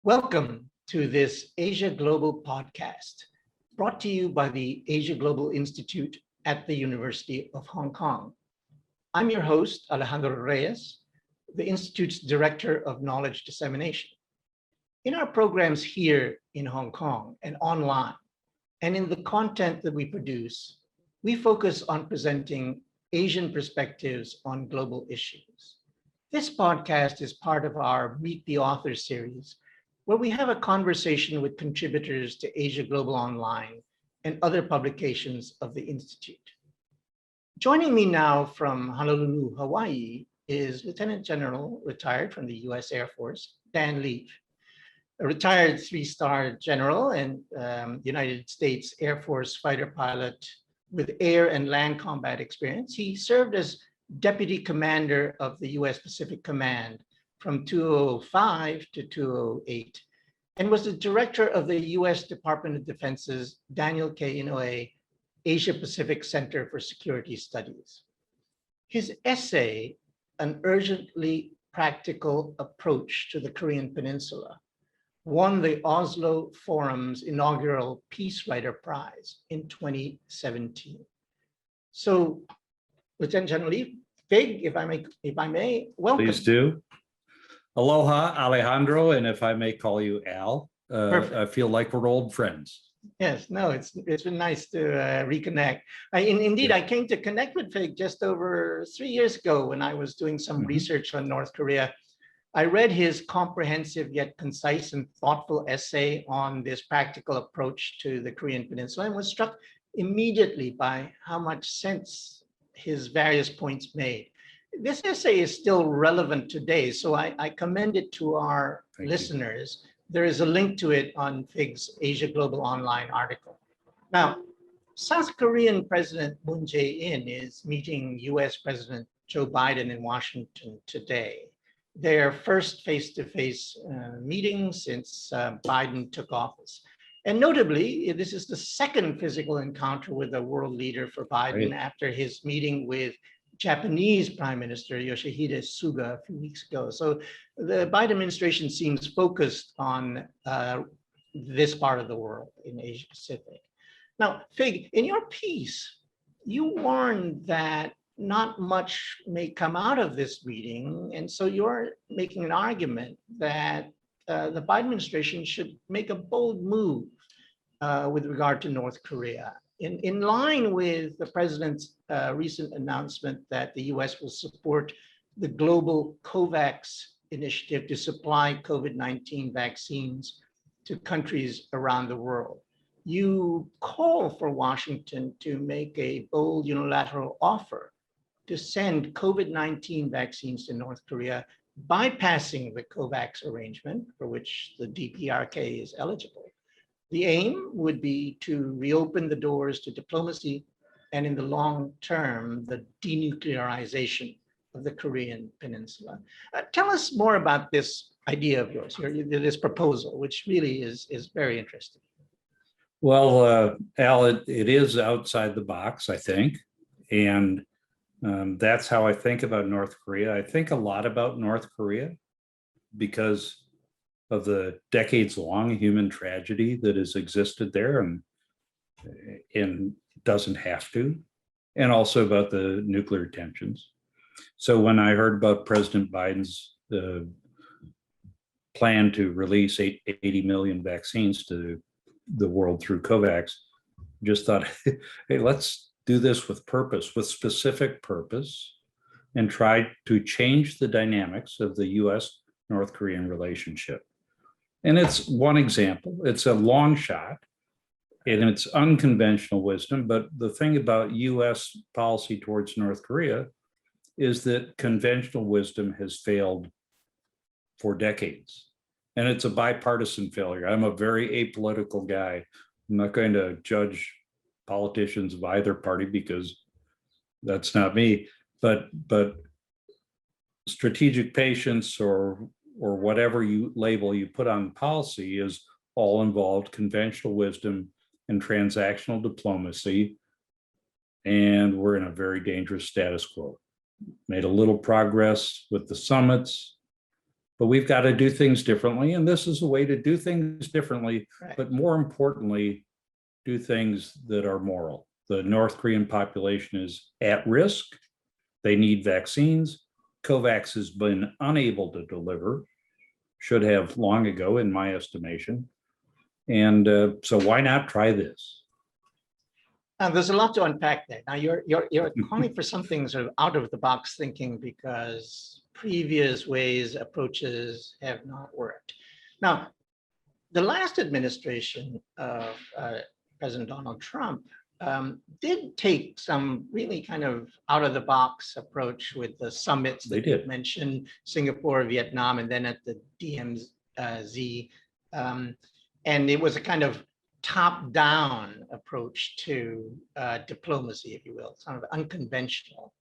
Welcome to this Asia Global podcast, brought to you by the Asia Global Institute at the University of Hong Kong. I'm your host, Alejandro Reyes, the Institute's Director of Knowledge Dissemination. In our programs here in Hong Kong and online, and in the content that we produce, we focus on presenting Asian perspectives on global issues. This podcast is part of our Meet the Author series, where we have a conversation with contributors to AsiaGlobal Online and other publications of the Institute. Joining me now from Honolulu, Hawaii, is Lieutenant General, retired from the US Air Force, Dan Leaf, a retired three-star general and United States Air Force fighter pilot with air and land combat experience. He served as Deputy Commander of the US Pacific Command from 2005 to 2008, and was the director of the US Department of Defense's Daniel K. Inouye Asia Pacific Center for Security Studies. His essay, An Urgently Practical Approach to the Korean Peninsula, won the Oslo Forum's inaugural Peacewriter Prize in 2017. So, Lieutenant General Lee, Fig, if I may, welcome. Please do. Aloha, Alejandro, and if I may call you Al, I feel like we're old friends. Yes, no, it's been nice to reconnect. Indeed, I came to connect with Fig just over 3 years ago when I was doing some research on North Korea. I read his comprehensive yet concise and thoughtful essay on this practical approach to the Korean Peninsula and was struck immediately by how much sense his various points made. This essay is still relevant today, so I commend it to our listeners. There is a link to it on FIG's Asia Global Online article. Now, South Korean President Moon Jae-in is meeting US President Joe Biden in Washington today. Their first face-to-face meeting since Biden took office. And notably, this is the second physical encounter with a world leader for Biden after his meeting with Japanese Prime Minister Yoshihide Suga a few weeks ago. So the Biden administration seems focused on this part of the world in Asia Pacific. Now, Fig, in your piece, you warned that not much may come out of this meeting. And so you're making an argument that the Biden administration should make a bold move with regard to North Korea. In line with the president's recent announcement that the US will support the global COVAX initiative to supply COVID-19 vaccines to countries around the world. You call for Washington to make a bold unilateral offer to send COVID-19 vaccines to North Korea, bypassing the COVAX arrangement for which the DPRK is eligible. The aim would be to reopen the doors to diplomacy and in the long term, the denuclearization of the Korean Peninsula. Tell us more about this idea of yours, this proposal, which really is very interesting. Well, Al, it is outside the box, I think. And that's how I think about North Korea. I think a lot about North Korea because of the decades-long human tragedy that has existed there and doesn't have to, and also about the nuclear tensions. So when I heard about President Biden's plan to release 80 million vaccines to the world through COVAX, just thought, hey, let's do this with purpose, with specific purpose, and try to change the dynamics of the US-North Korean relationship. And it's one example. It's a long shot, and it's unconventional wisdom. But the thing about US policy towards North Korea is that conventional wisdom has failed for decades. And it's a bipartisan failure. I'm a very apolitical guy. I'm not going to judge politicians of either party because that's not me. But strategic patience or whatever label you put on policy is all involved conventional wisdom and transactional diplomacy. And we're in a very dangerous status quo. Made a little progress with the summits, but we've got to do things differently. And this is a way to do things differently, Right. but more importantly, do things that are moral. The North Korean population is at risk. They need vaccines. COVAX has been unable to deliver, should have long ago, in my estimation. And so why not try this? There's a lot to unpack there. Now you're calling for something sort of out of the box thinking because previous approaches have not worked. Now, the last administration of President Donald Trump did take some really kind of out of the box approach with the summits that you mentioned, Singapore, Vietnam, and then at the DMZ. And it was a kind of top-down approach to diplomacy, if you will, sort of unconventional.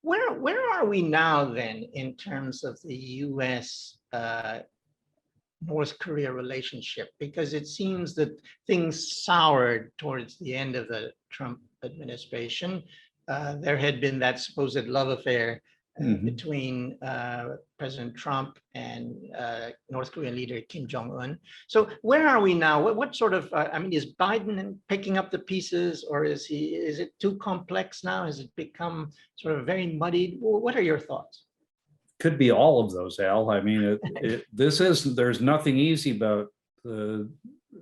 Where are we now then in terms of the U.S. North Korea relationship? Because it seems that things soured towards the end of the Trump administration. There had been that supposed love affair between President Trump and North Korean leader Kim Jong-un. So where are we now? What sort of, I mean, is Biden picking up the pieces, or is it too complex now? Has it become sort of very muddied? What are your thoughts? Could be all of those, Al. I mean, there's nothing easy about the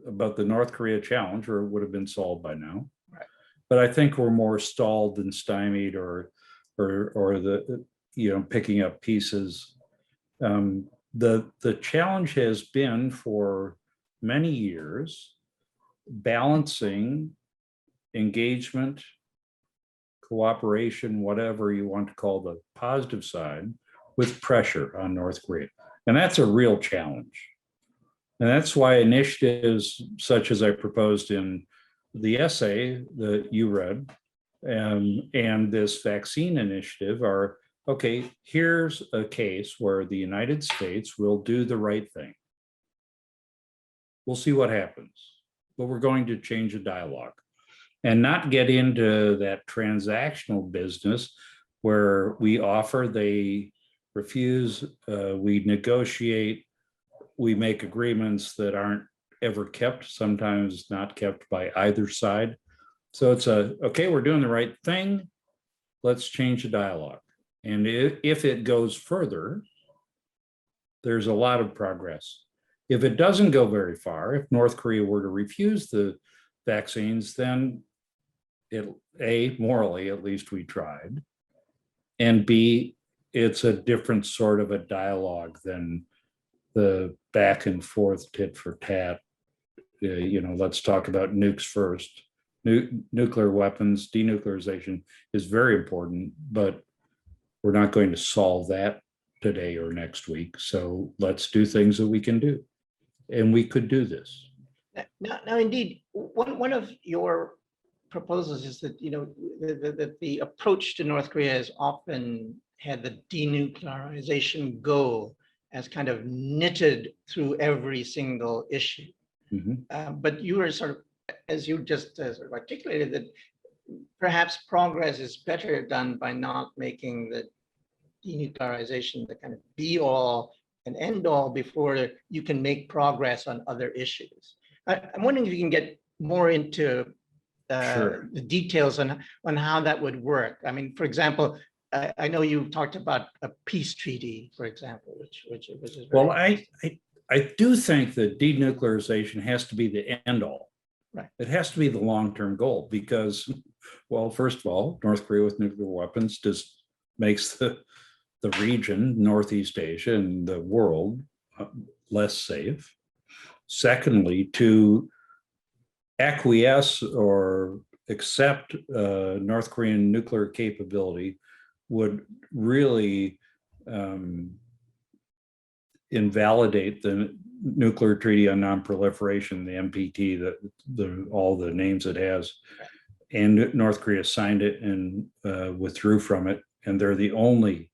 North Korea challenge, or it would have been solved by now. Right. But I think we're more stalled than stymied, or the picking up pieces. The challenge has been for many years balancing engagement, cooperation, whatever you want to call the positive side, with pressure on North Korea. And that's a real challenge. And that's why initiatives such as I proposed in the essay that you read and this vaccine initiative are, okay, here's a case where the United States will do the right thing. We'll see what happens, but we're going to change the dialogue and not get into that transactional business where we offer, they refuse, we negotiate, we make agreements that aren't ever kept, sometimes not kept by either side. So it's okay, we're doing the right thing, let's change the dialogue. And if it goes further, there's a lot of progress. If it doesn't go very far, if North Korea were to refuse the vaccines, then morally, at least we tried, and B, it's a different sort of a dialogue than the back and forth tit for tat. Let's talk about nukes first. Nuclear weapons, denuclearization is very important, but we're not going to solve that today or next week. So let's do things that we can do. And we could do this. Now indeed, one of your proposals is that, that the approach to North Korea has often had the denuclearization goal as kind of knitted through every single issue. But you were sort of, as you just sort of articulated, that perhaps progress is better done by not making the denuclearization the kind of be all and end all before you can make progress on other issues. I'm wondering if you can get more into Sure. the details on how that would work. I mean, for example, I know you talked about a peace treaty, for example, which is very well, I do think that denuclearization has to be the end all. Right. It has to be the long-term goal because, well, first of all, North Korea with nuclear weapons just makes the region, Northeast Asia, and the world less safe. Secondly, to acquiesce or accept North Korean nuclear capability would really invalidate the Nuclear Treaty on Non-Proliferation, the NPT, all the names it has. And North Korea signed it and withdrew from it. And they're the only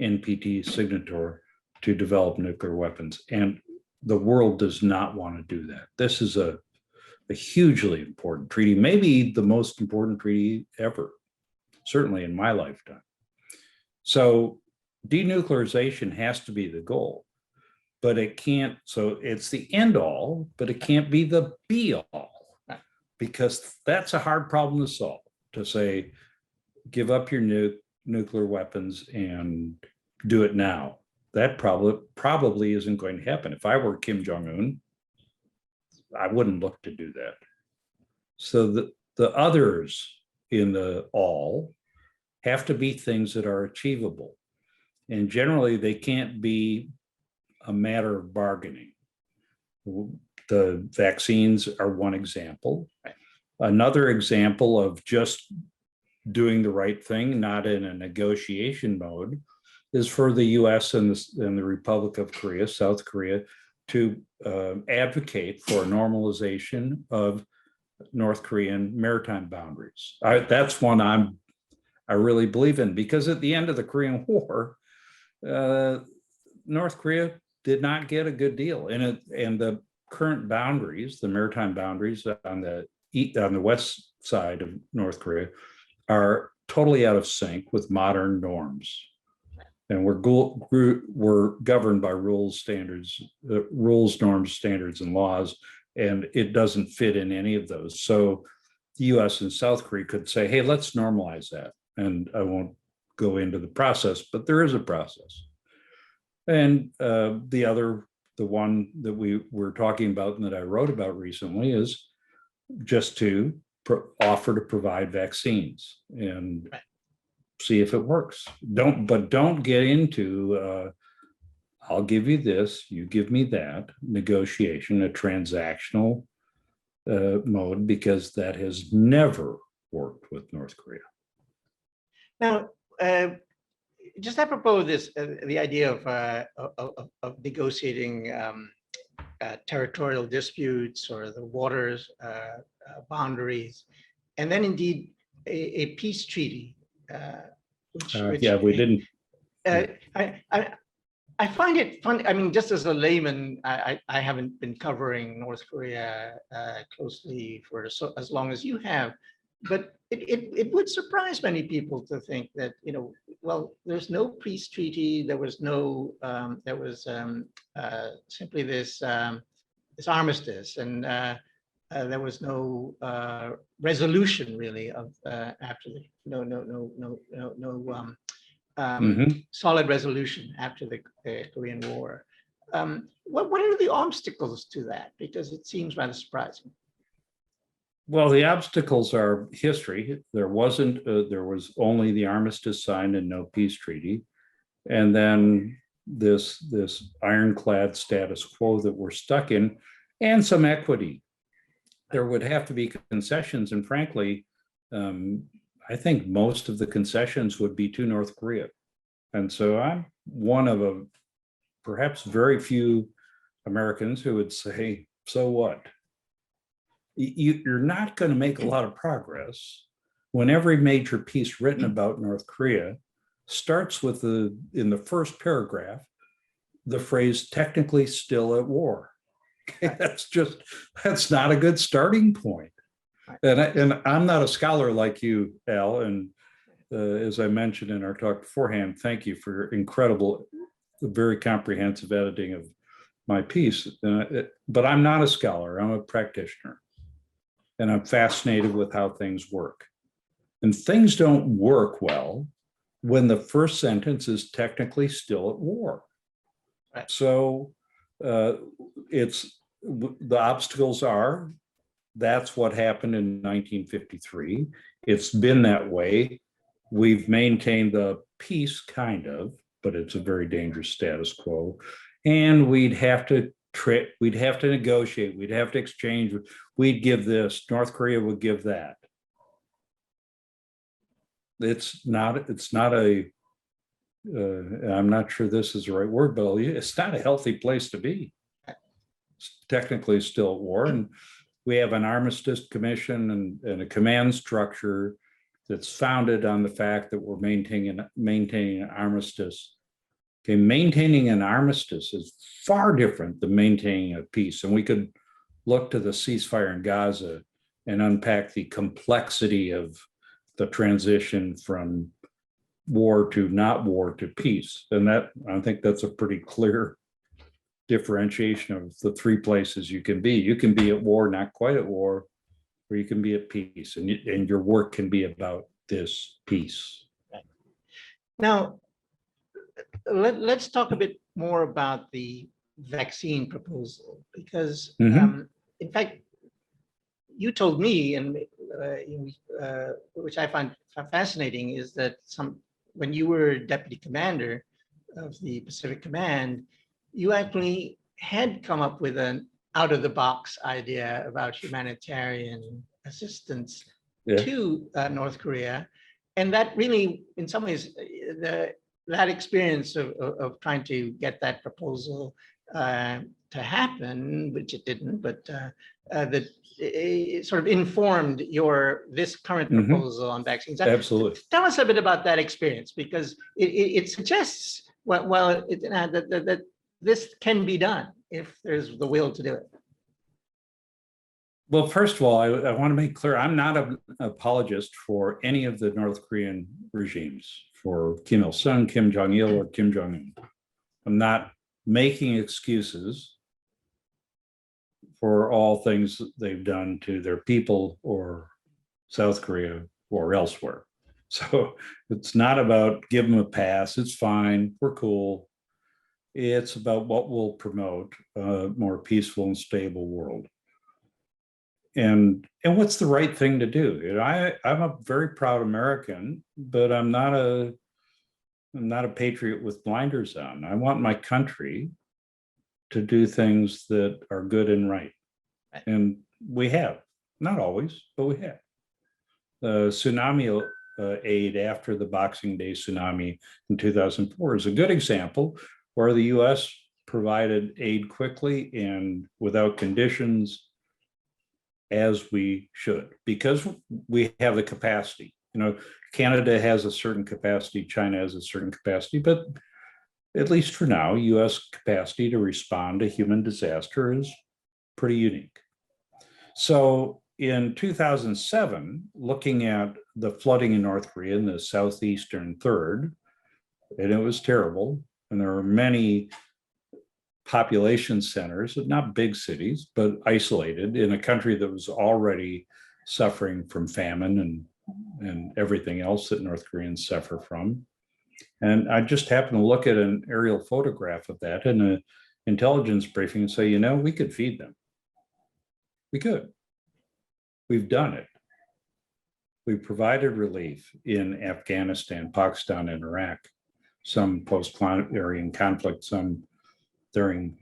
NPT signatory to develop nuclear weapons. And the world does not want to do that. This is a hugely important treaty, maybe the most important treaty ever, certainly in my lifetime. So denuclearization has to be the goal. but it can't, so it's the end all, but it can't be the be all, because that's a hard problem to solve, to say, give up your nuclear weapons and do it now. That probably isn't going to happen. If I were Kim Jong-un, I wouldn't look to do that. So the others in the all have to be things that are achievable. And generally, they can't be a matter of bargaining. The vaccines are one example. Another example of just doing the right thing, not in a negotiation mode, is for the US and the Republic of Korea, South Korea, to advocate for normalization of North Korean maritime boundaries. That's one I really believe in, because at the end of the Korean War, North Korea did not get a good deal, and the current boundaries, the maritime boundaries on the west side of North Korea, are totally out of sync with modern norms, and we're governed by rules, norms, standards, and laws, and it doesn't fit in any of those. So the U.S. and South Korea could say, "Hey, let's normalize that," and I won't go into the process, but there is a process. And the one that we were talking about and that I wrote about recently is just to offer to provide vaccines and see if it works. Don't get into I'll give you this, you give me that negotiation, a transactional mode, because that has never worked with North Korea. Now, just apropos of this, the idea of negotiating territorial disputes or the waters boundaries, and then indeed a peace treaty. Yeah, we didn't. I find it fun. I mean, just as a layman, I haven't been covering North Korea closely for as long as you have, but it would surprise many people to think that, well, there's no peace treaty. There was no. There was simply this armistice, and there was no resolution really of after the solid resolution after the Korean War. What are the obstacles to that? Because it seems rather surprising. Well, the obstacles are history. There was only the armistice signed and no peace treaty, and then this ironclad status quo that we're stuck in, and some equity. There would have to be concessions, and frankly, I think most of the concessions would be to North Korea. And so I'm one of perhaps very few Americans who would say, so what? You're not going to make a lot of progress when every major piece written about North Korea starts with in the first paragraph, the phrase "technically still at war." Okay, that's not a good starting point. And I'm not a scholar like you, Al. And as I mentioned in our talk beforehand, thank you for your incredible, very comprehensive editing of my piece. But I'm not a scholar. I'm a practitioner. And I'm fascinated with how things work. And things don't work well when the first sentence is technically still at war. Right. So the obstacles are, that's what happened in 1953. It's been that way. We've maintained the peace, kind of, but it's a very dangerous status quo. And we'd have to negotiate, we'd have to exchange, we'd give this, North Korea would give that. It's not I'm not sure this is the right word, but it's not a healthy place to be. It's technically still at war, and we have an armistice commission and a command structure that's founded on the fact that we're maintaining an armistice. Okay, maintaining an armistice is far different than maintaining a peace. And we could look to the ceasefire in Gaza and unpack the complexity of the transition from war to not war to peace. And I think that's a pretty clear differentiation of the three places you can be. You can be at war, not quite at war, or you can be at peace, and your work can be about this peace. Now, let's talk a bit more about the vaccine proposal, because in fact, you told me, and which I find fascinating, is that when you were deputy commander of the Pacific Command, you actually had come up with an out-of-the-box idea about humanitarian assistance to North Korea. And that really, in some ways, that experience of trying to get that proposal to happen, which it didn't, but that it sort of informed this current proposal on vaccines. Absolutely. Tell us a bit about that experience, because it suggests, that this can be done if there's the will to do it. Well, first of all, I want to make clear, I'm not an apologist for any of the North Korean regimes, for Kim Il-sung, Kim Jong-il, or Kim Jong-un. I'm not making excuses for all things they've done to their people or South Korea or elsewhere. So it's not about give them a pass, it's fine, we're cool. It's about what will promote a more peaceful and stable world. And what's the right thing to do? I'm a very proud American, but I'm not a patriot with blinders on. I want my country to do things that are good and right. And we have, not always, but we have. The tsunami aid after the Boxing Day tsunami in 2004 is a good example where the US provided aid quickly and without conditions, as we should, because we have the capacity. Canada has a certain capacity, China has a certain capacity, but at least for now, US capacity to respond to human disaster is pretty unique. So in 2007, looking at the flooding in North Korea in the southeastern third, and it was terrible, and there were many population centers, not big cities, but isolated in a country that was already suffering from famine and everything else that North Koreans suffer from. And I just happened to look at an aerial photograph of that in an intelligence briefing and say, we could feed them. We could. We've done it. We've provided relief in Afghanistan, Pakistan, and Iraq, some post-Aryan conflict, some during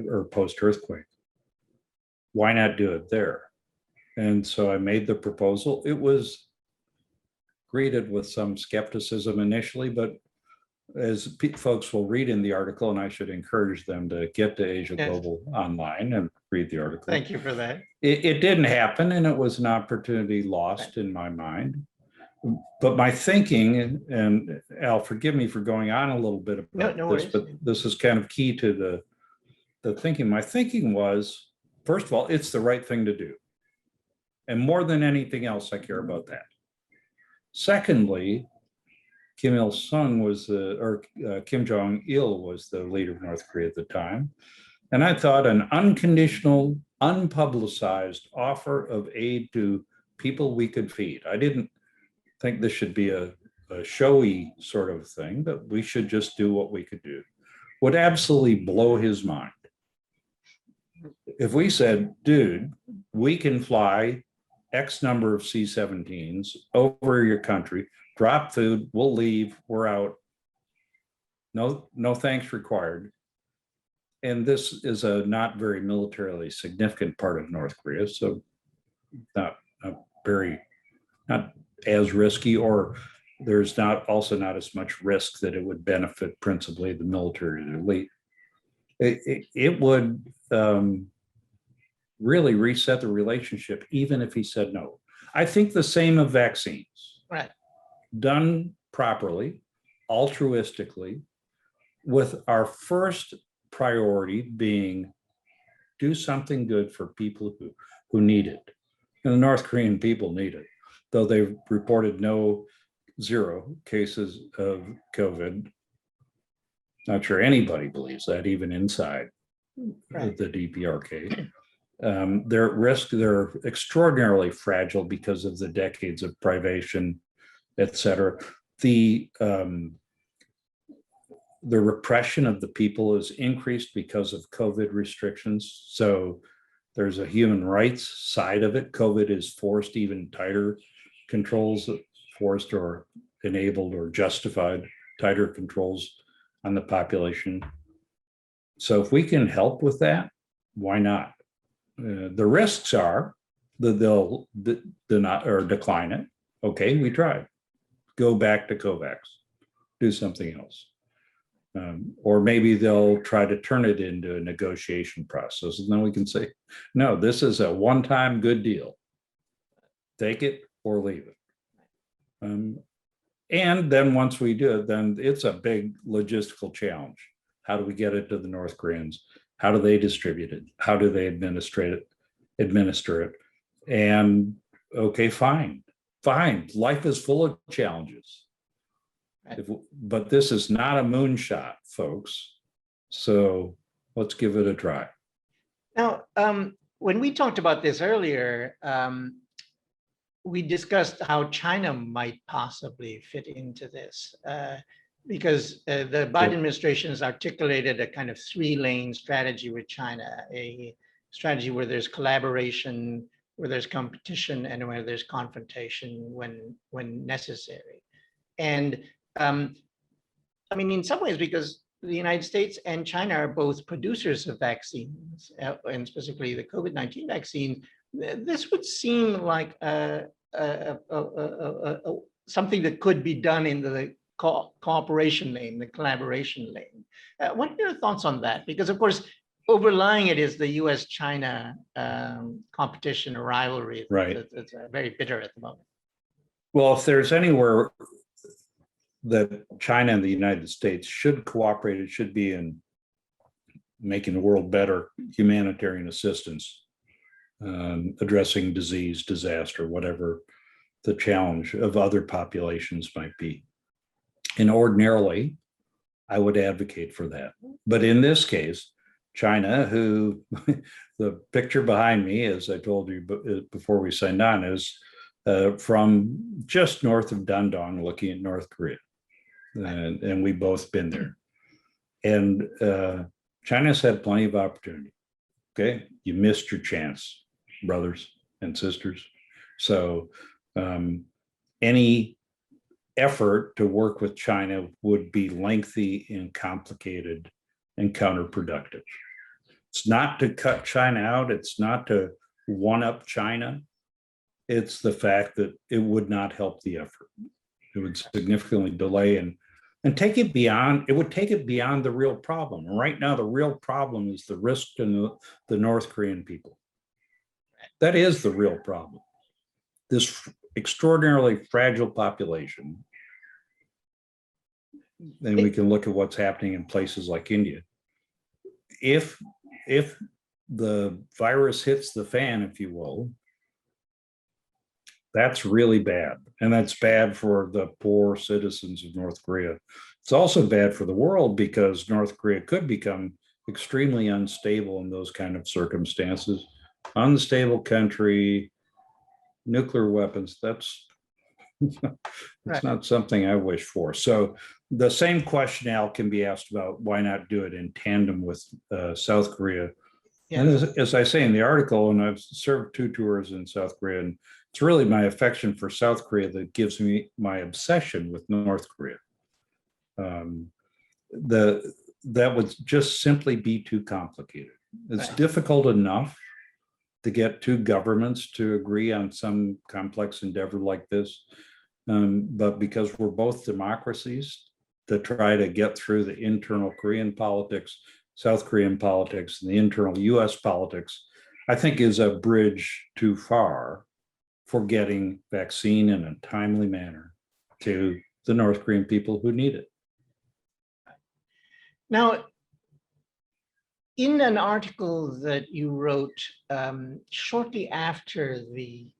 or post-earthquake. Why not do it there? And so I made the proposal. It was greeted with some skepticism initially, but as folks will read in the article, and I should encourage them to get to AsiaGlobal Online and read the article. Thank you for that. It didn't happen, and it was an opportunity lost in my mind. But my thinking, and Al, forgive me for going on a little bit about this, but this is kind of key to the thinking. My thinking was, first of all, it's the right thing to do. And more than anything else, I care about that. Secondly, Kim Il-sung Kim Jong-il was the leader of North Korea at the time. And I thought an unconditional, unpublicized offer of aid to people we could feed. I didn't think this should be a showy sort of thing, but we should just do what we could do, would absolutely blow his mind. If we said, dude, we can fly X number of C-17s over your country, drop food, we'll leave, we're out. No thanks required. And this is a not very militarily significant part of North Korea, so not as risky, or there's also not as much risk that it would benefit principally the military elite. It would really reset the relationship, even if he said no. I think the same of vaccines. Right. Done properly, altruistically, with our first priority being do something good for people who need it. And the North Korean people need it, though they've reported zero cases of COVID. Not sure anybody believes that, even inside Right. the DPRK. They're at risk. They're extraordinarily fragile because of the decades of privation, et cetera. The repression of the people is increased because of COVID restrictions. So there's a human rights side of it. COVID is forced even tighter controls, forced or enabled or justified tighter controls on the population. So if we can help with that, why not? The risks are that they'll not or decline it. Okay, we tried. Go back to COVAX, do something else. Or maybe they'll try to turn it into a negotiation process. And then we can say, no, this is a one-time good deal. Take it or leave it. And then once we do it, then it's a big logistical challenge. How do we get it to the North Koreans? How do they distribute it? How do they administer it? And okay, fine. Life is full of challenges. But this is not a moonshot, folks. So let's give it a try. Now, when we talked about this earlier, we discussed how China might possibly fit into this, because the Biden administration has articulated a kind of 3-lane strategy with China, a strategy where there's collaboration, where there's competition, and where there's confrontation when necessary. And I mean, in some ways, because the United States and China are both producers of vaccines, and specifically the COVID-19 vaccine, this would seem like something that could be done in the cooperation lane, the collaboration lane. What are your thoughts on that? Because, of course, overlying it is the US-China competition or rivalry. Right. It's very bitter at the moment. Well, if there's anywhere that China and the United States should cooperate, it should be in making the world better, humanitarian assistance, addressing disease, disaster, whatever the challenge of other populations might be. And ordinarily, I would advocate for that. But in this case, China, who the picture behind me, as I told you before we signed on, is from just north of Dandong, looking at North Korea. And we've both been there. And China's had plenty of opportunity. Okay, you missed your chance, brothers and sisters. So any effort to work with China would be lengthy and complicated and counterproductive. It's not to cut China out. It's not to one-up China. It's the fact that it would not help the effort. It would significantly delay and take it beyond, it would take it beyond the real problem. And right now, the real problem is the risk to the North Korean people. That is the real problem. This extraordinarily fragile population, and we can look at what's happening in places like India. If the virus hits the fan, if you will, that's really bad. And that's bad for the poor citizens of North Korea. It's also bad for the world because North Korea could become extremely unstable in those kind of circumstances. Unstable country, nuclear weapons, that's right. Not something I wish for. So the same question, Al, can be asked about why not do it in tandem with South Korea. Yeah. And as I say in the article, and I've served 2 tours in South Korea, and it's really my affection for South Korea that gives me my obsession with North Korea. That would just simply be too complicated. It's right. Difficult enough to get 2 governments to agree on some complex endeavor like this. But because we're both democracies, to try to get through the internal Korean politics, South Korean politics, and the internal US politics, I think is a bridge too far for getting vaccine in a timely manner to the North Korean people who need it. Now, in an article that you wrote shortly after the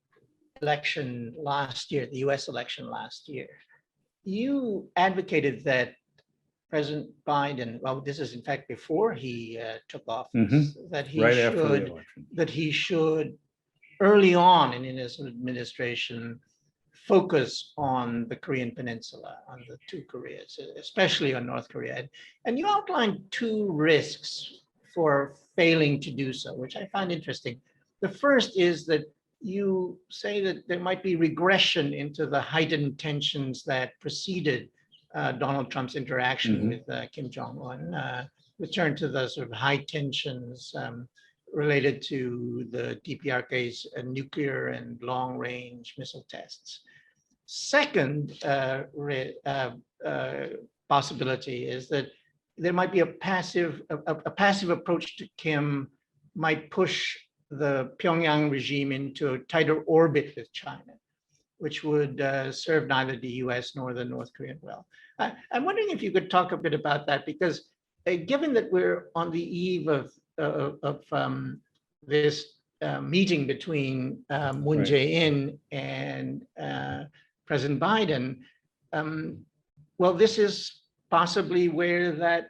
election last year, the US election last year, you advocated that President Biden, well, this is in fact before he took office, Mhm. that he Right after the should election. early on in his administration focus on the Korean Peninsula, on the two Koreas, especially on North Korea. And you outlined two risks for failing to do so, which I find interesting. The first is that you say that there might be regression into the heightened tensions that preceded Donald Trump's interaction with Kim Jong-un, return to the sort of high tensions related to the DPRK's nuclear and long-range missile tests. Second possibility is that there might be a passive approach to Kim might push the Pyongyang regime into a tighter orbit with China, which would serve neither the US nor the North Korean well. I'm wondering if you could talk a bit about that, because given that we're on the eve of this meeting between Moon Right. Jae-in and President Biden, well, this is possibly where that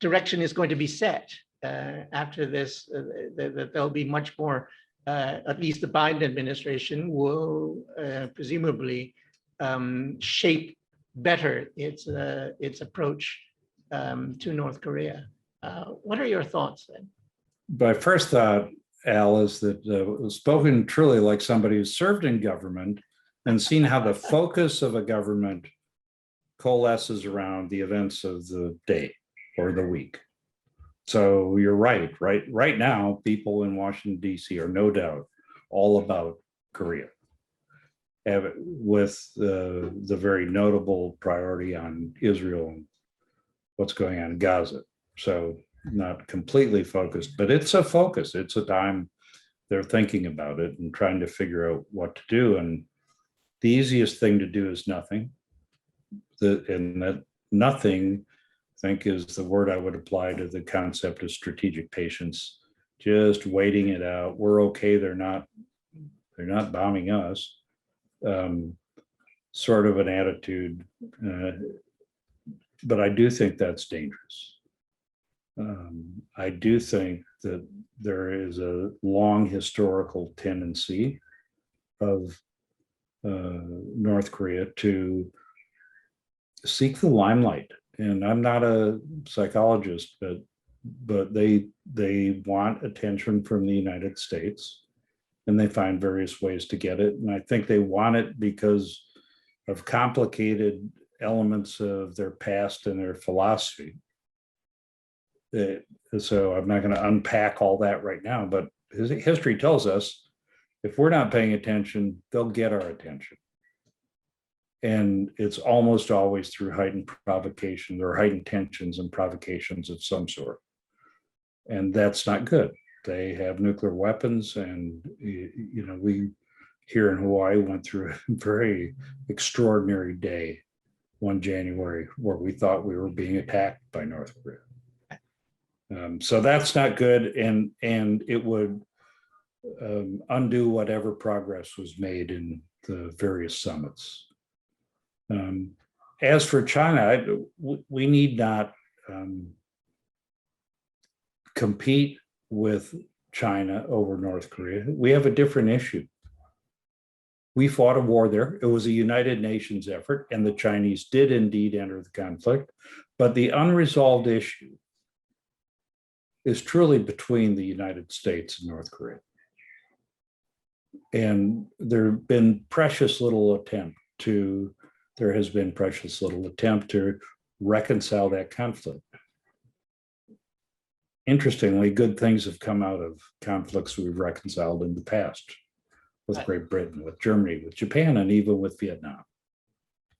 direction is going to be set after this, that there'll be much more, at least the Biden administration will presumably shape better its approach to North Korea. What are your thoughts then? My first thought, Al, is that spoken truly like somebody who's served in government and seen how the focus of a government coalesces around the events of the day or the week. So you're right. Right now, people in Washington, D.C. are no doubt all about Korea, with the very notable priority on Israel and what's going on in Gaza. So not completely focused, but it's a focus. It's a time they're thinking about it and trying to figure out what to do. And the easiest thing to do is nothing. And that nothing, I think, is the word I would apply to the concept of strategic patience. Just waiting it out. We're okay. They're not bombing us. Sort of an attitude. But I do think that's dangerous. I do think that there is a long historical tendency of North Korea to seek the limelight. And I'm not a psychologist, but they want attention from the United States, and they find various ways to get it. And I think they want it because of complicated elements of their past and their philosophy. So I'm not going to unpack all that right now, but history tells us if we're not paying attention, they'll get our attention. And it's almost always through heightened provocations or heightened tensions and provocations of some sort. And that's not good. They have nuclear weapons, and we here in Hawaii went through a very extraordinary day, 1 January, where we thought we were being attacked by North Korea. So that's not good, and it would undo whatever progress was made in the various summits. As for China, we need not compete with China over North Korea. We have a different issue. We fought a war there. It was a United Nations effort, and the Chinese did indeed enter the conflict. But the unresolved issue is truly between the United States and North Korea. And there has been precious little attempt to reconcile that conflict. Interestingly, good things have come out of conflicts we've reconciled in the past with Great Britain, with Germany, with Japan, and even with Vietnam.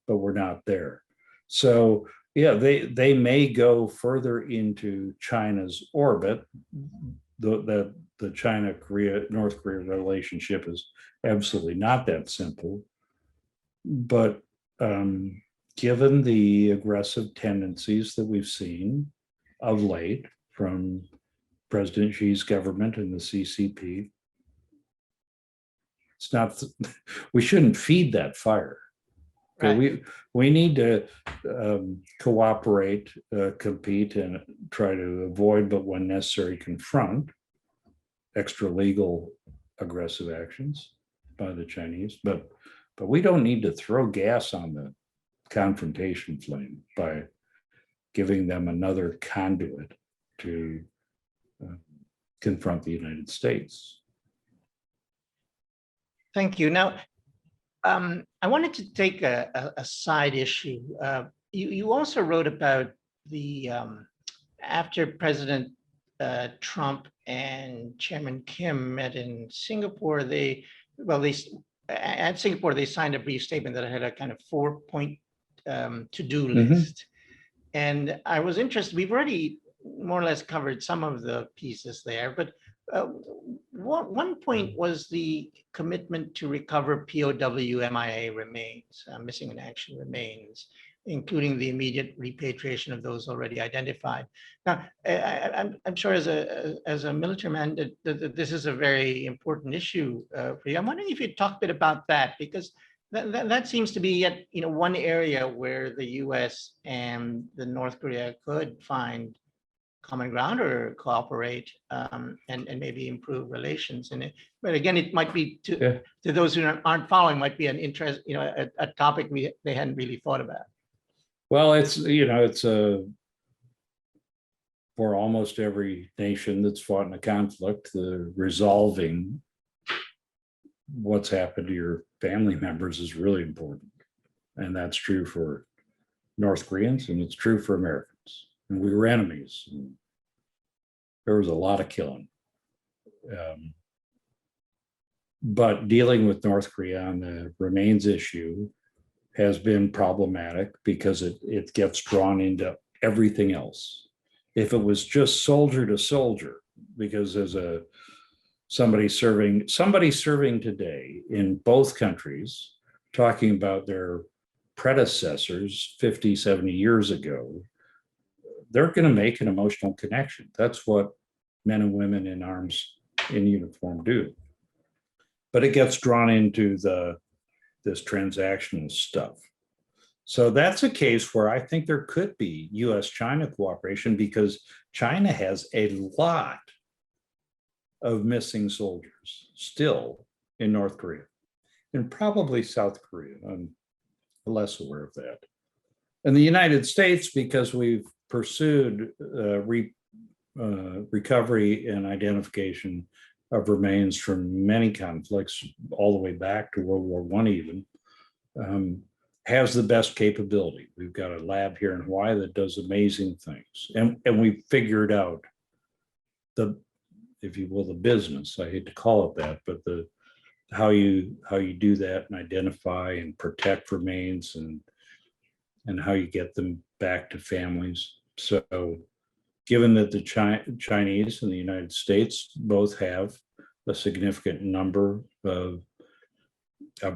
But we're not there. So yeah, they may go further into China's orbit. The China-North Korea relationship is absolutely not that simple. But given the aggressive tendencies that we've seen of late from President Xi's government and the CCP, we shouldn't feed that fire. Okay, we need to cooperate, compete, and try to avoid, but when necessary, confront extra legal aggressive actions by the Chinese. But we don't need to throw gas on the confrontation flame by giving them another conduit to confront the United States. Thank you. Now, I wanted to take a side issue. You also wrote about the after President Trump and Chairman Kim met in Singapore. At Singapore they signed a brief statement that had a kind of 4-point to-do list, and I was interested. We've already more or less covered some of the pieces there, but one point was the commitment to recover POW MIA remains, missing in action remains, including the immediate repatriation of those already identified. Now, I'm sure as a military man that this is a very important issue for you. I'm wondering if you talk a bit about that, because that seems to be yet one area where the U.S. and the North Korea could find common ground or cooperate and maybe improve relations. But again, it might be to those who aren't following, might be an interest, a topic they hadn't really thought about. Well, it's for almost every nation that's fought in a conflict, the resolving what's happened to your family members is really important. And that's true for North Koreans, and it's true for Americans. And we were enemies. And there was a lot of killing. But dealing with North Korea on the remains issue has been problematic because it gets drawn into everything else. If it was just soldier to soldier, because as somebody serving today in both countries, talking about their predecessors 50, 70 years ago, they're going to make an emotional connection. That's what men and women in arms in uniform do. But it gets drawn into this transactional stuff. So that's a case where I think there could be US-China cooperation, because China has a lot of missing soldiers still in North Korea, and probably South Korea. I'm less aware of that. And the United States, because we've pursued recovery and identification of remains from many conflicts, all the way back to World War I even, has the best capability. We've got a lab here in Hawaii that does amazing things. And we figured out if you will, the business, I hate to call it that, but how you do that and identify and protect remains and how you get them back to families. So given that the Chinese and the United States both have a significant number of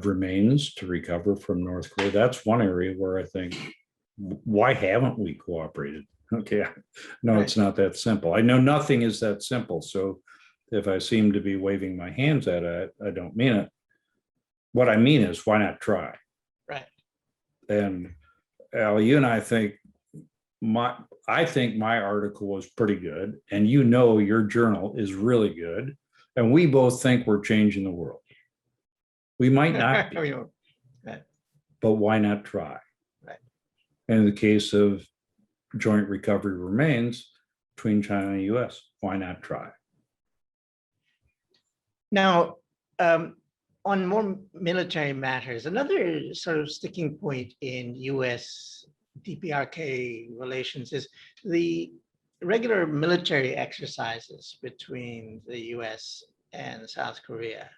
remains to recover from North Korea, that's one area where I think, why haven't we cooperated? Okay, no, right. It's not that simple. I know nothing is that simple. So if I seem to be waving my hands at it, I don't mean it. What I mean is, why not try? Right. And Al, you and I think my article was pretty good, and your journal is really good, and we both think we're changing the world. We might not be, right. But why not try? Right. And in the case of joint recovery remains between China and the US, why not try? Now, on more military matters, another sort of sticking point in US DPRK relations is the regular military exercises between the US and South Korea.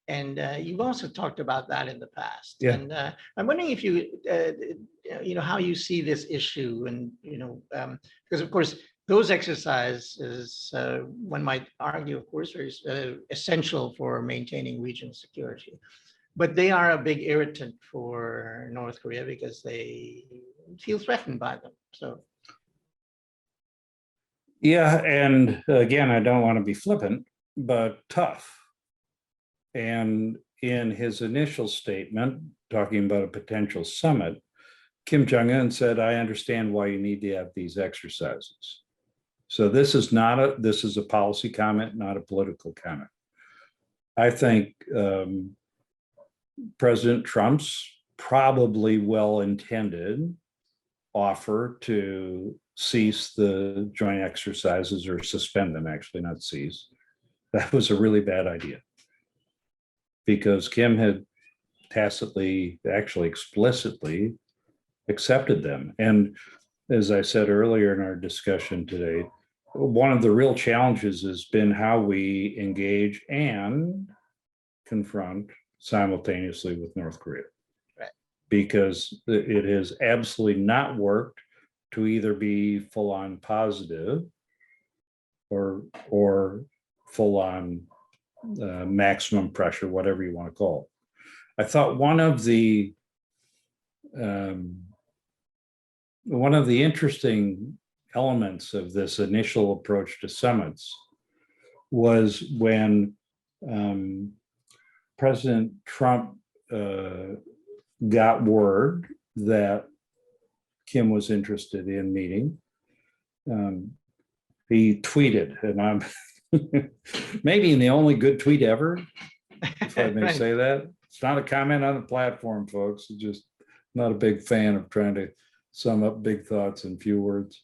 And you've also talked about that in the past. Yeah. And I'm wondering if you, how you see this issue, and, because of course, those exercises, one might argue, of course, are essential for maintaining regional security. But they are a big irritant for North Korea because they feel threatened by them. So. Yeah, and again, I don't want to be flippant, but tough. And in his initial statement, talking about a potential summit, Kim Jong-un said, I understand why you need to have these exercises. So this is a policy comment, not a political comment. I think President Trump's probably well-intended offer to cease the joint exercises, or suspend them, actually, not cease, that was a really bad idea, because Kim had tacitly, actually explicitly accepted them. And as I said earlier in our discussion today, one of the real challenges has been how we engage and confront simultaneously with North Korea. Right. Because it has absolutely not worked to either be full on positive or full on maximum pressure, whatever you want to call it. I thought one of the interesting elements of this initial approach to summits was when President Trump got word that Kim was interested in meeting. He tweeted, and I'm maybe the only good tweet ever, if I may say that. It's not a comment on the platform, folks. It's just not a big fan of trying to sum up big thoughts in few words.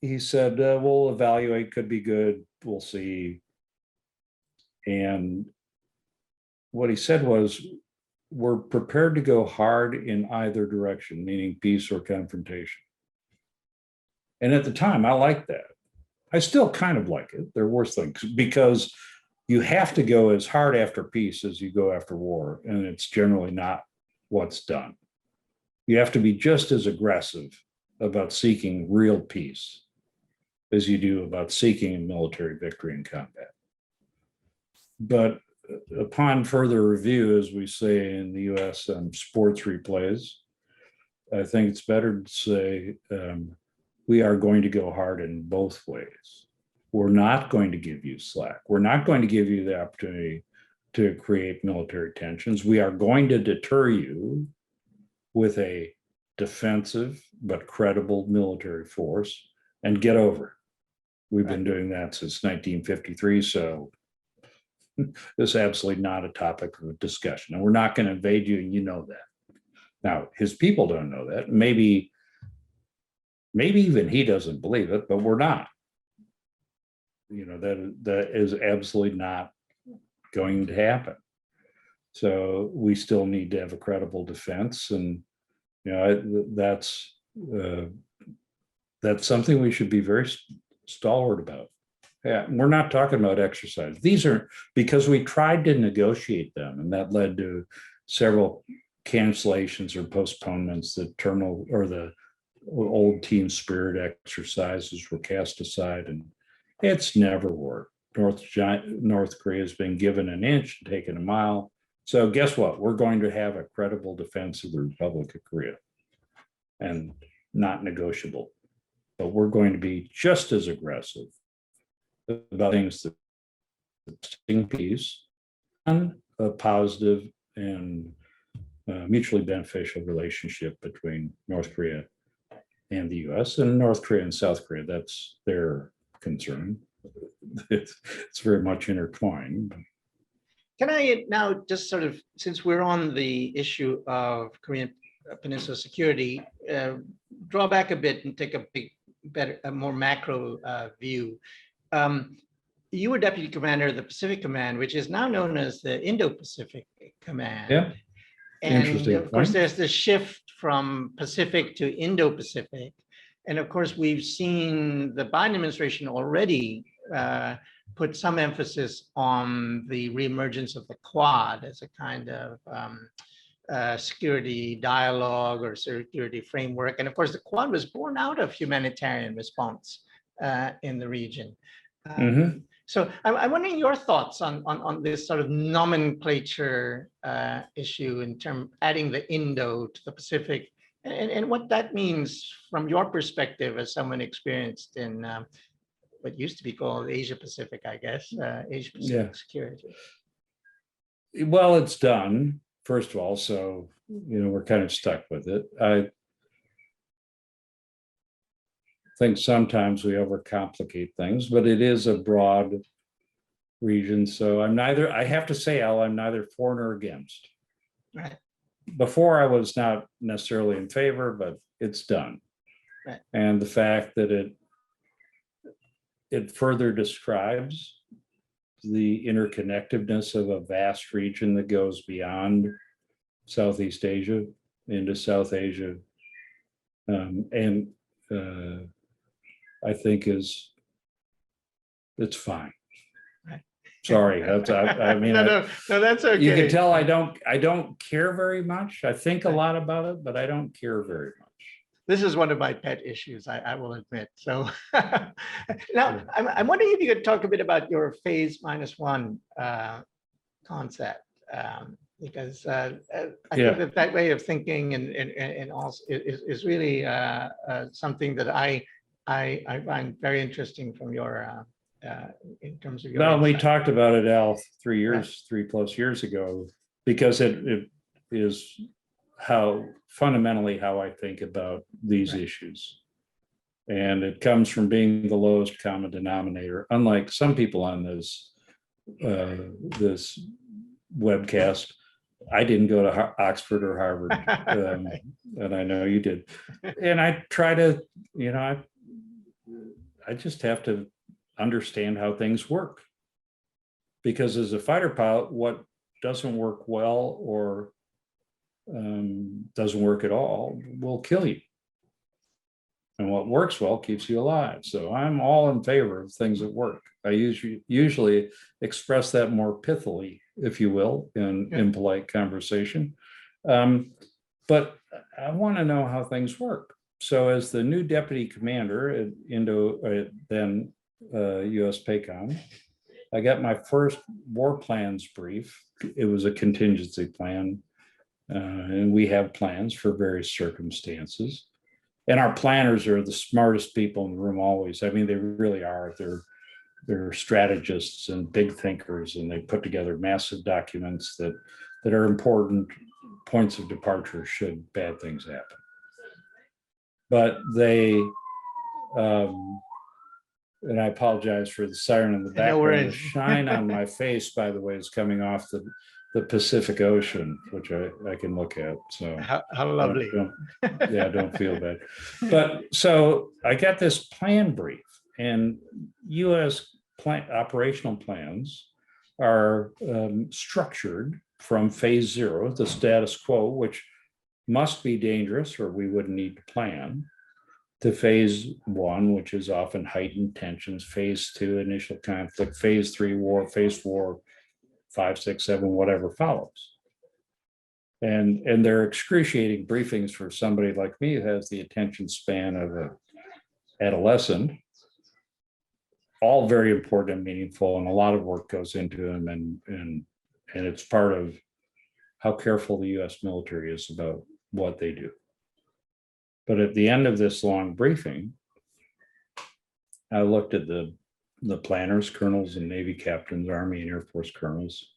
He said, we'll evaluate, could be good, we'll see. And what he said was, we're prepared to go hard in either direction, meaning peace or confrontation. And at the time, I liked that. I still kind of like it. There are worse things, because you have to go as hard after peace as you go after war, and it's generally not what's done. You have to be just as aggressive about seeking real peace as you do about seeking a military victory in combat. But upon further review, as we say in the US on sports replays, I think it's better to say we are going to go hard in both ways. We're not going to give you slack. We're not going to give you the opportunity to create military tensions. We are going to deter you with a defensive but credible military force and get over it. We've been doing that since 1953, so this is absolutely not a topic of discussion. And we're not going to invade you, and you know that. Now, his people don't know that. Maybe even he doesn't believe it, but we're not. You know, that is absolutely not going to happen. So we still need to have a credible defense, and you know, that's something we should be very stalwart about. Yeah, we're not talking about exercise. These are because we tried to negotiate them, and that led to several cancellations or postponements. The terminal or the old team spirit exercises were cast aside, and it's never worked. North Korea has been given an inch and taken a mile. So guess what? We're going to have a credible defense of the Republic of Korea, and not negotiable. But we're going to be just as aggressive about things that bring peace and a positive and mutually beneficial relationship between North Korea and the US, and North Korea and South Korea. That's their concern. It's very much intertwined. Can I now just sort of, since we're on the issue of Korean Peninsula security, draw back a bit and take a more macro view. You were deputy commander of the Pacific Command, which is now known as the Indo-Pacific Command. Yeah. And of course, there's the shift from Pacific to Indo-Pacific. And of course, we've seen the Biden administration already put some emphasis on the reemergence of the Quad as a kind of security dialogue or security framework. And of course, the Quad was born out of humanitarian response in the region. So I'm wondering your thoughts on this sort of nomenclature issue in terms adding the Indo to the Pacific, and what that means from your perspective as someone experienced in what used to be called Asia-Pacific, I guess, Asia-Pacific Yeah. Security. Well, it's done, first of all, so, we're kind of stuck with it. I think sometimes we overcomplicate things, but it is a broad region. So I have to say, Al, I'm neither for nor against. Right. Before I was not necessarily in favor, but it's done. Right. And the fact that it further describes the interconnectedness of a vast region that goes beyond Southeast Asia into South Asia, and I think it's fine. Right. Sorry, I mean, no, that's okay. you can tell I don't care very much. I think a lot about it, but I don't care very much. This is one of my pet issues, I will admit. So now I'm wondering if you could talk a bit about your phase -1 concept, because I think that way of thinking and also is really something that I find very interesting from your in terms of your. Well, we insight. talked about it, Al, 3+ years ago, because it is fundamentally how I think about these issues. And it comes from being the lowest common denominator. Unlike some people on this webcast, I didn't go to Oxford or Harvard, and I know you did. And I try to, I just have to understand how things work. Because as a fighter pilot, what doesn't work well or doesn't work at all will kill you. And what works well keeps you alive. So I'm all in favor of things that work. I usually express that more pithily, if you will, in polite conversation. But I want to know how things work. So as the new deputy commander at then US PACOM, I got my first war plans brief. It was a contingency plan. And we have plans for various circumstances. And our planners are the smartest people in the room always. I mean, they really are. They're strategists and big thinkers, and they put together massive documents that are important points of departure should bad things happen. But they, and I apologize for the siren in the background. The shine on my face, by the way, is coming off the Pacific Ocean, which I can look at. So how lovely. Don't feel bad. But so I got this plan brief, and US operational plans are structured from phase 0, the status quo, which must be dangerous or we wouldn't need to plan, to phase 1, which is often heightened tensions, phase 2, initial conflict, phase 3, war, phase 4, 5, 6, 7, whatever follows. And they're excruciating briefings for somebody like me who has the attention span of an adolescent. All very important and meaningful, and a lot of work goes into them, and it's part of how careful the US military is about what they do. But at the end of this long briefing, I looked at the planners, colonels and Navy captains, Army and Air Force colonels,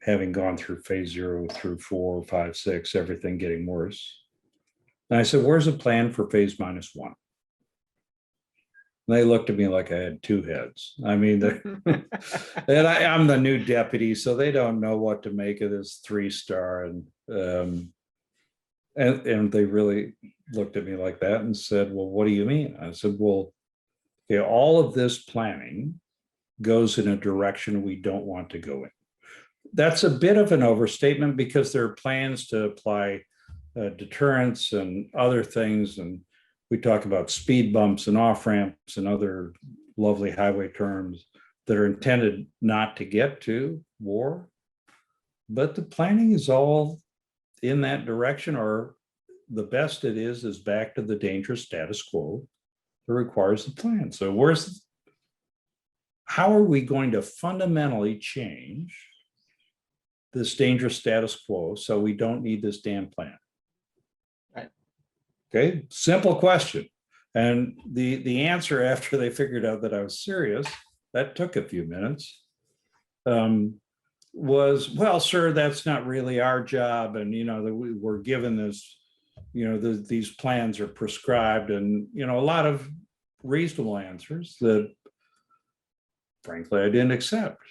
having gone through phase 0 through 4, 5, 6, everything getting worse. And I said, where's a plan for phase -1? And they looked at me like I had 2 heads. I mean, and I'm the new deputy, so they don't know what to make of this 3-star. And they really looked at me like that and said, well, what do you mean? I said, well, okay, all of this planning goes in a direction we don't want to go in. That's a bit of an overstatement because there are plans to apply deterrence and other things. And we talk about speed bumps and off-ramps and other lovely highway terms that are intended not to get to war. But the planning is all in that direction, or the best it is back to the dangerous status quo that requires the plan. So how are we going to fundamentally change this dangerous status quo so we don't need this damn plan? Right. Okay, simple question. And the answer after they figured out that I was serious, that took a few minutes, was, well, sir, that's not really our job. And, that we were given this, these plans are prescribed, and, a lot of reasonable answers that, frankly, I didn't accept.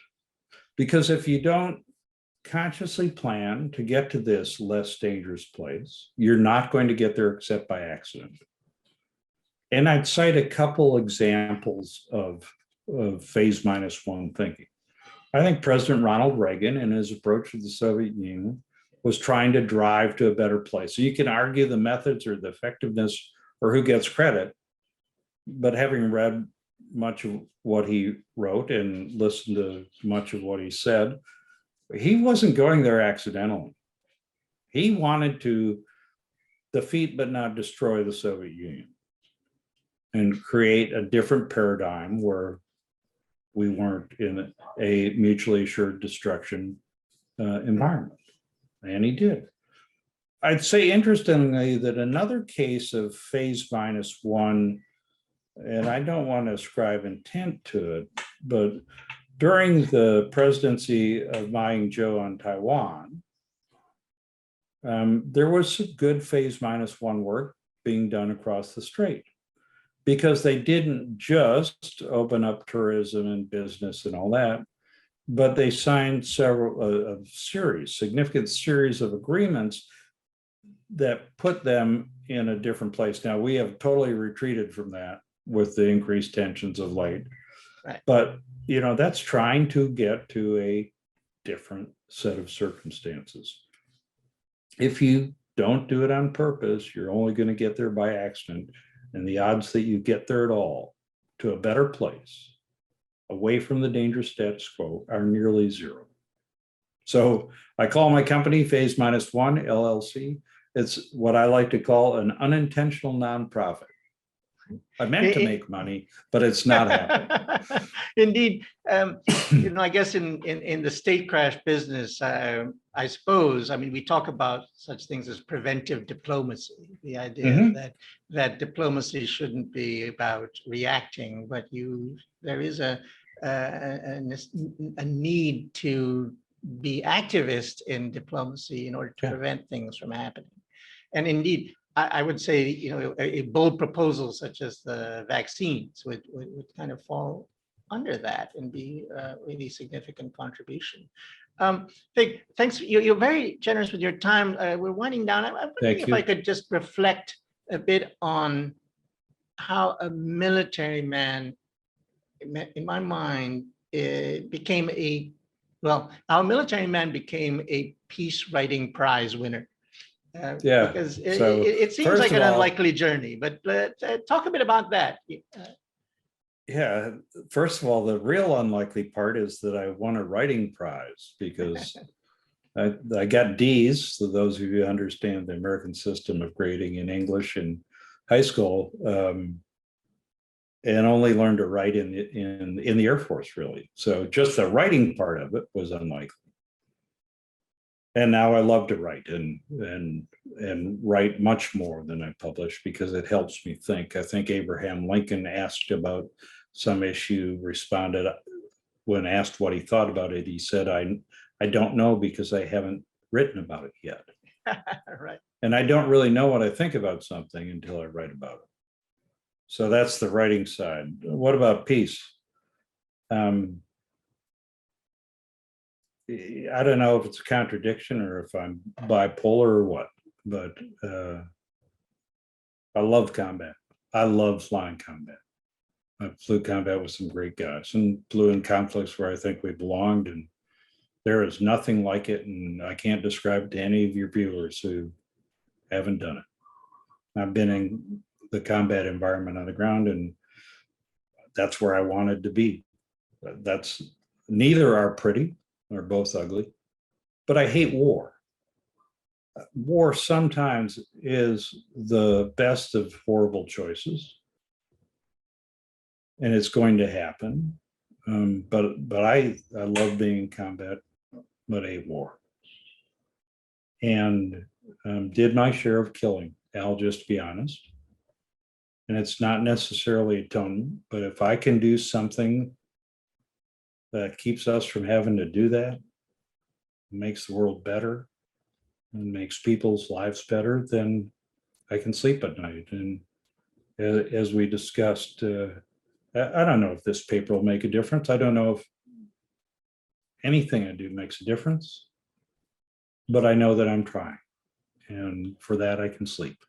Because if you don't consciously plan to get to this less dangerous place, you're not going to get there except by accident. And I'd cite a couple examples of phase -1 thinking. I think President Ronald Reagan, in his approach to the Soviet Union, was trying to drive to a better place. So you can argue the methods or the effectiveness or who gets credit, but having read much of what he wrote and listened to much of what he said, he wasn't going there accidentally. He wanted to defeat but not destroy the Soviet Union and create a different paradigm where we weren't in a mutually assured destruction environment. And he did. I'd say, interestingly, that another case of phase -1, and I don't want to ascribe intent to it, but during the presidency of Ma Ying-jeou on Taiwan, there was some good phase -1 work being done across the strait, because they didn't just open up tourism and business and all that, but they signed several significant series of agreements that put them in a different place. Now, we have totally retreated from that with the increased tensions of late. Right. But, that's trying to get to a different set of circumstances. If you don't do it on purpose, you're only going to get there by accident. And the odds that you get there at all to a better place, away from the dangerous status quo, are nearly zero. So I call my company Phase -1 LLC. It's what I like to call an unintentional nonprofit. I meant to make money, but it's not happening. Indeed. I guess in the state crash business, I suppose, we talk about such things as preventive diplomacy, the idea that diplomacy shouldn't be about reacting, but there is a need to be activist in diplomacy in order to prevent things from happening. And indeed, I would say, a bold proposal such as the vaccines would kind of fall under that and be a really significant contribution. Fig, thanks. You're very generous with your time. We're winding down. I'm wondering if I could just reflect a bit on how a military man, in my mind, became how a military man became a peace writing prize winner. Because it seems like an unlikely journey, but talk a bit about that. First of all, the real unlikely part is that I won a writing prize, because I got D's, so those of you who understand the American system of grading in English in high school, and only learned to write in the Air Force, really. So just the writing part of it was unlikely. And now I love to write and write much more than I publish, because it helps me think. I think Abraham Lincoln asked about some issue, responded when asked what he thought about it. He said, I don't know, because I haven't written about it yet. Right. And I don't really know what I think about something until I write about it. So that's the writing side. What about peace? I don't know if it's a contradiction or if I'm bipolar or what, but I love combat. I love flying combat. I flew combat with some great guys and flew in conflicts where I think we belonged, and there is nothing like it. And I can't describe it to any of your viewers who haven't done it. I've been in the combat environment on the ground, and that's where I wanted to be. Neither are pretty. They're both ugly, but I hate war. War sometimes is the best of horrible choices, and it's going to happen. But I love being in combat, but hate war. And did my share of killing. I'll just be honest. And it's not necessarily atonement, but if I can do something that keeps us from having to do that, makes the world better and makes people's lives better, then I can sleep at night. And as we discussed, I don't know if this paper will make a difference. I don't know if anything I do makes a difference, but I know that I'm trying. And for that, I can sleep.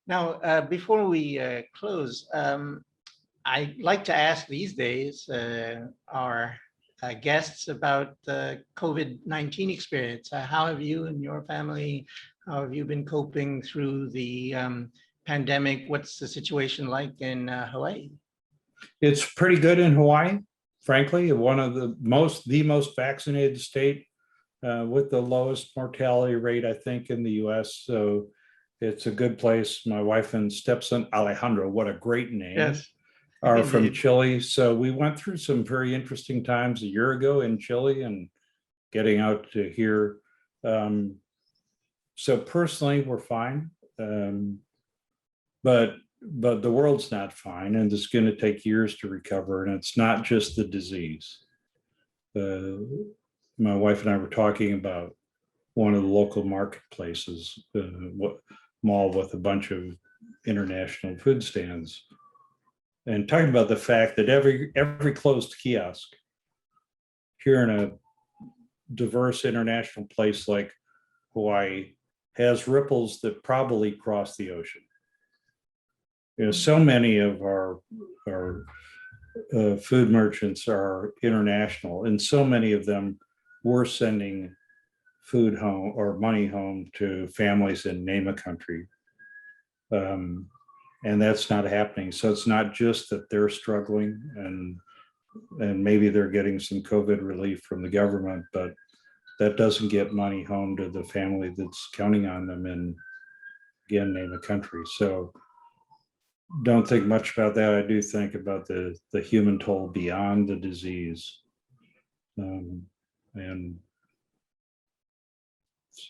Now, before we close, I like to ask these days our guests about the COVID-19 experience. How have you and your family, how have you been coping through the pandemic? What's the situation like in Hawaii? It's pretty good in Hawaii, frankly. One of the most vaccinated state with the lowest mortality rate, I think, in the US. So it's a good place. My wife and stepson, Alejandro, what a great name. Yes. Are Indeed. from Chile. So we went through some very interesting times a year ago in Chile and getting out to here. So personally, we're fine. But the world's not fine, and it's going to take years to recover. And it's not just the disease. My wife and I were talking about one of the local marketplaces, mall with a bunch of international food stands, and talking about the fact that every closed kiosk here in a diverse international place like Hawaii has ripples that probably cross the ocean. You know, so many of our food merchants are international, and so many of them were sending food home or money home to families in name a country. And that's not happening. So it's not just that they're struggling and maybe they're getting some COVID relief from the government, but that doesn't get money home to the family that's counting on them in, again, name a country. So don't think much about that. I do think about the human toll beyond the disease. And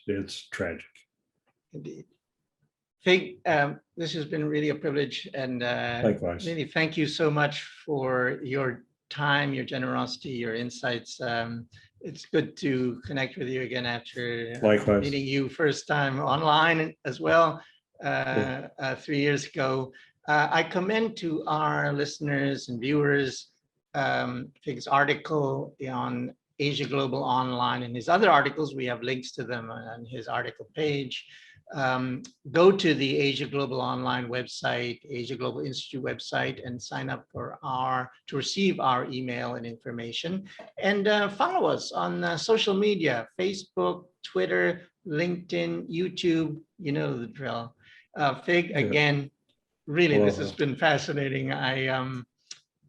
it's tragic. Indeed. Fig, this has been really a privilege, and Likewise. really thank you so much for your time, your generosity, your insights. It's good to connect with you again after Likewise. meeting you first time online as well 3 years ago. I commend to our listeners and viewers Fig's article on AsiaGlobal Online, and his other articles. We have links to them on his article page. Go to the AsiaGlobal Online website, Asia Global Institute website, and sign up for to receive our email and information. And follow us on social media: Facebook, Twitter, LinkedIn, YouTube. You know the drill. Fig, again, really, this has been fascinating.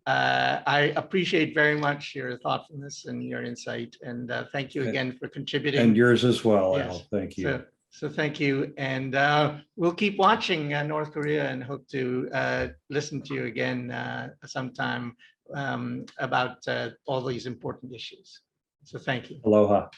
I appreciate very much your thoughtfulness and your insight, and thank you again for contributing. And yours as well, Yes. Al. Thank you. So thank you, and we'll keep watching North Korea and hope to listen to you again sometime about all these important issues. So thank you. Aloha.